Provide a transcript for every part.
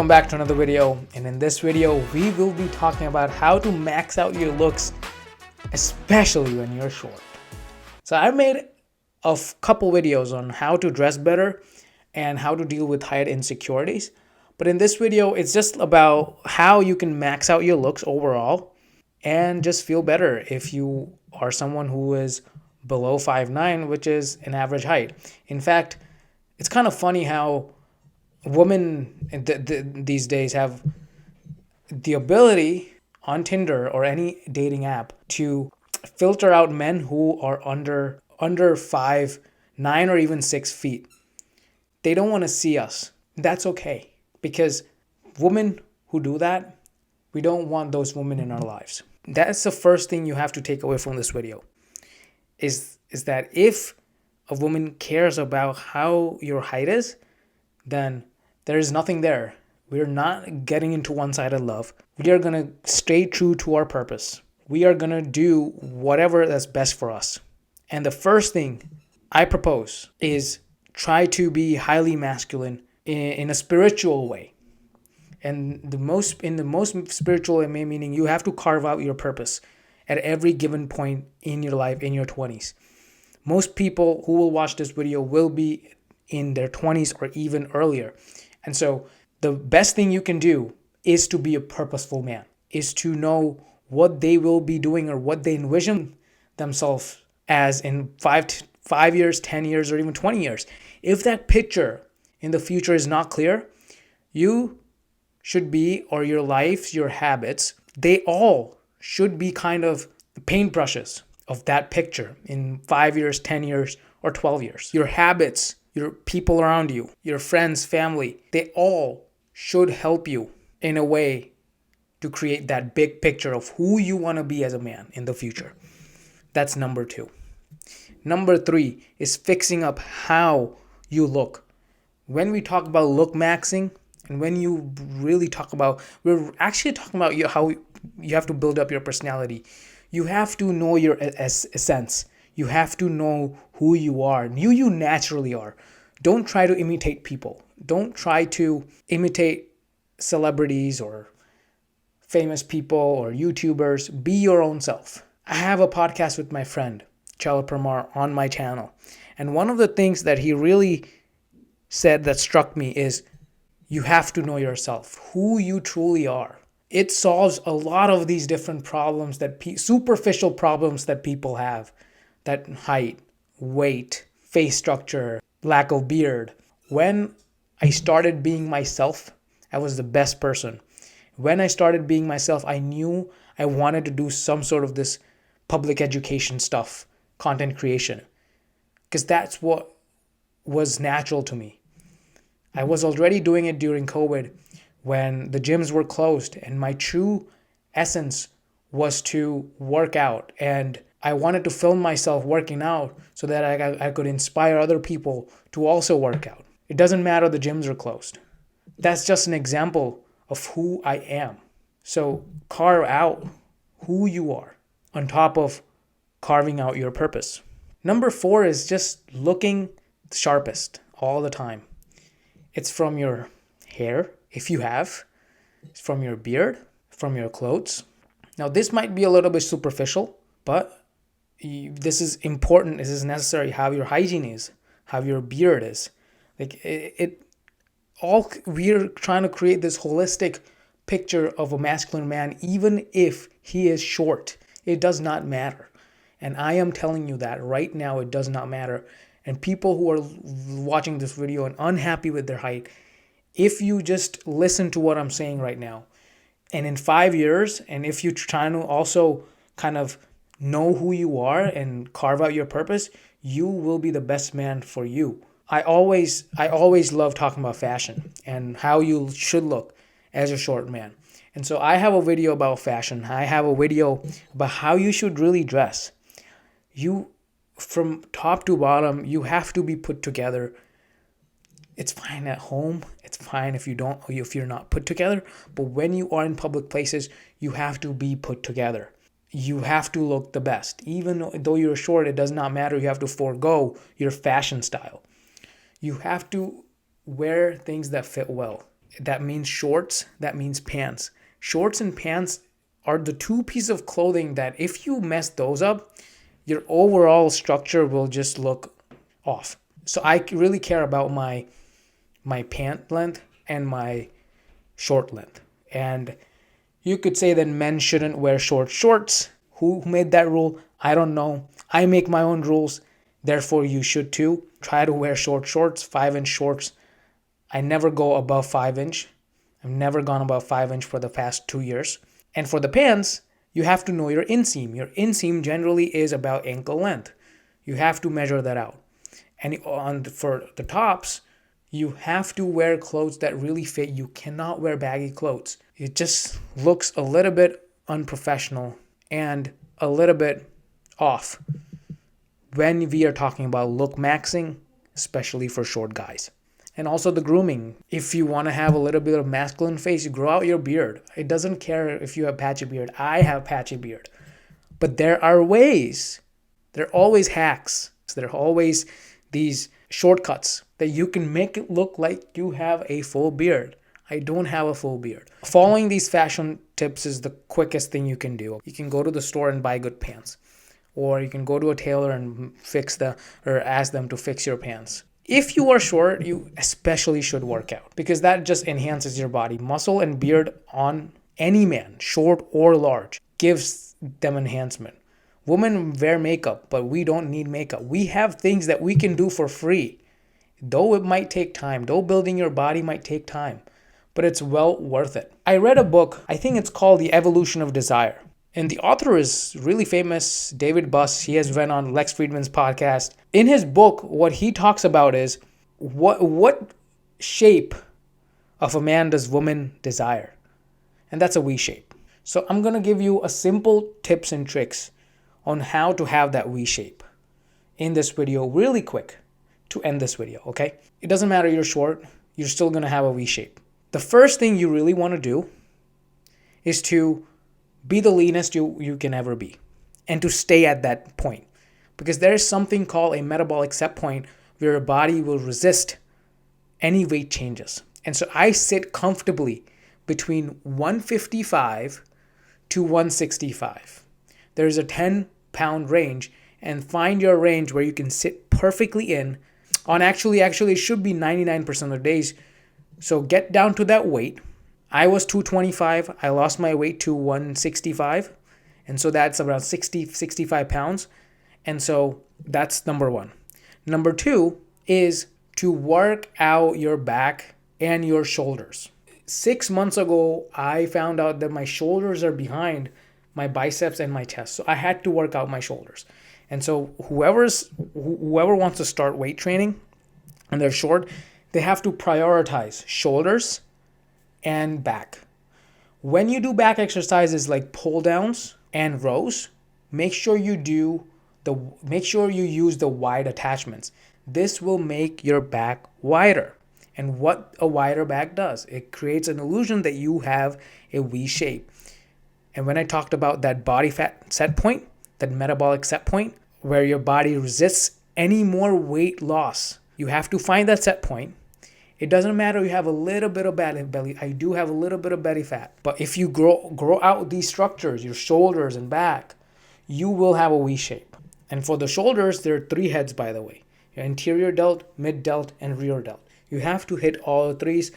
Welcome back to another video, and in this video we will be talking about how to max out your looks, especially when you're short. So I made a couple videos on how to dress better and how to deal with height insecurities, but in this video it's just about how you can max out your looks overall and just feel better if you are someone who is below 5'9", which is an average height. In fact, it's kind of funny how women these days have the ability on Tinder or any dating app to filter out men who are under 5'9" or even 6 feet. They don't want to see us. That's okay, because women who do that, we don't want those women in our lives. That's the first thing you have to take away from this video, is that if a woman cares about how your height is, then there is nothing there. We're not getting into one-sided love. We are going to stay true to our purpose. We are going to do whatever that's best for us. And the first thing I propose is try to be highly masculine in a spiritual way. And in the most spiritual way, meaning you have to carve out your purpose at every given point in your life, in your 20s. Most people who will watch this video will be in their 20s or even earlier. And so the best thing you can do is to be a purposeful man, is to know what they will be doing or what they envision themselves as in 5 years, 10 years, or even 20 years. If that picture in the future is not clear, you should be, or your life, your habits, they all should be kind of paintbrushes of that picture in 5 years, 10 years, or 12 years. Your habits, your people around you, your friends, family, they all should help you in a way to create that big picture of who you want to be as a man in the future. That's number 2. Number 3 is fixing up how you look. When we talk about look maxing, and when you really talk about, we're actually talking about how you have to build up your personality. You have to know your essence. You have to know who you are, who you naturally are. Don't try to imitate people. Don't try to imitate celebrities or famous people or YouTubers. Be your own self. I have a podcast with my friend, Chal Pramar, on my channel. And one of the things that he really said that struck me is you have to know yourself, who you truly are. It solves a lot of these different problems, superficial problems that people have. That height, weight, face structure, lack of beard. When I started being myself, I was the best person. When I started being myself, I knew I wanted to do some sort of this public education stuff, content creation, because that's what was natural to me. I was already doing it during COVID when the gyms were closed, and my true essence was to work out, and I wanted to film myself working out so that I could inspire other people to also work out. It doesn't matter the gyms are closed. That's just an example of who I am. So carve out who you are on top of carving out your purpose. Number 4 is just looking the sharpest all the time. It's from your hair, if you have. It's from your beard, from your clothes. Now, this might be a little bit superficial, but this is important. This is necessary. How your hygiene is, how your beard is. We're trying to create this holistic picture of a masculine man, even if he is short. It does not matter. And I am telling you that right now, it does not matter. And people who are watching this video and unhappy with their height, if you just listen to what I'm saying right now, and in 5 years, and if you're trying to also kind of know who you are and carve out your purpose, you will be the best man for you. I always love talking about fashion and how you should look as a short man. And so I have a video about fashion. I have a video about how you should really dress. From top to bottom, you have to be put together. It's fine at home. It's fine if you're not put together. But when you are in public places, you have to be put together. You have to look the best. Even though you're short, it does not matter. You have to forego your fashion style. You have to wear things that fit well. that means shorts, that means pants. Shorts and pants are the two pieces of clothing that if you mess those up, your overall structure will just look off. So I really care about my pant length and my short length. And you could say that men shouldn't wear short shorts. Who made that rule? I don't know. I make my own rules. Therefore, you should too. Try to wear short shorts, 5-inch shorts. I never go above 5-inch. I've never gone above 5-inch for the past 2 years. And for the pants, you have to know your inseam. Your inseam generally is about ankle length. You have to measure that out. And for the tops, you have to wear clothes that really fit. You cannot wear baggy clothes. It just looks a little bit unprofessional and a little bit off when we are talking about look maxing, especially for short guys. And also the grooming. If you want to have a little bit of masculine face, you grow out your beard. It doesn't care if you have patchy beard. I have patchy beard. But there are ways. There are always hacks. There are always these shortcuts that you can make it look like you have a full beard. I don't have a full beard. Following these fashion tips is the quickest thing you can do. You can go to the store and buy good pants. Or you can go to a tailor and ask them to fix your pants. If you are short, you especially should work out because that just enhances your body. Muscle and beard on any man, short or large, gives them enhancement. Women wear makeup, but we don't need makeup. We have things that we can do for free. Though it might take time, though building your body might take time, but it's well worth it. I read a book, I think it's called The Evolution of Desire. And the author is really famous, David Buss. He has been on Lex Friedman's podcast. In his book, what he talks about is what shape of a man does women desire? And that's a V shape. So I'm going to give you a simple tips and tricks on how to have that V shape in this video really quick to end this video, okay? It doesn't matter you're short, you're still going to have a V shape. The first thing you really want to do is to be the leanest you can ever be and to stay at that point because there is something called a metabolic set point where your body will resist any weight changes. And so I sit comfortably between 155 to 165. There's a 10-pound range, and find your range where you can sit perfectly in on actually it should be 99% of the days. So get down to that weight. I was 225. I lost my weight to 165. And so that's around 65 pounds. And so that's number one. Number two is to work out your back and your shoulders. 6 months ago, I found out that my shoulders are behind my biceps and my chest. So I had to work out my shoulders. And so whoever wants to start weight training and they're short, they have to prioritize shoulders and back. When you do back exercises like pull downs and rows, make sure you use the wide attachments. This will make your back wider. And what a wider back does, it creates an illusion that you have a V shape. And when I talked about that body fat set point, that metabolic set point, where your body resists any more weight loss, you have to find that set point. It doesn't matter you have a little bit of belly. I do have a little bit of belly fat. But if you grow out these structures, your shoulders and back, you will have a V shape. And for the shoulders, there are 3 heads, by the way. Your anterior delt, mid delt, and rear delt. You have to hit all 3s.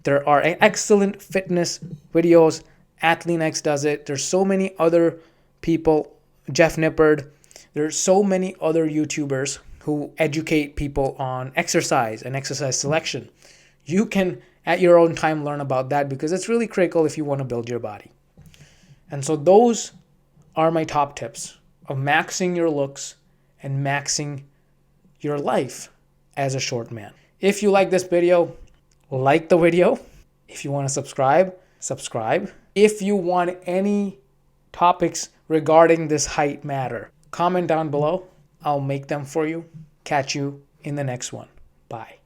There are excellent fitness videos. Athlean does it. There's so many other people. Jeff Nippard. There's so many other YouTubers who educate people on exercise and exercise selection. You can, at your own time, learn about that because it's really critical if you want to build your body. And so those are my top tips of maxing your looks and maxing your life as a short man. If you like this video, like the video. If you want to subscribe. If you want any topics regarding this height matter, comment down below. I'll make them for you. Catch you in the next one. Bye.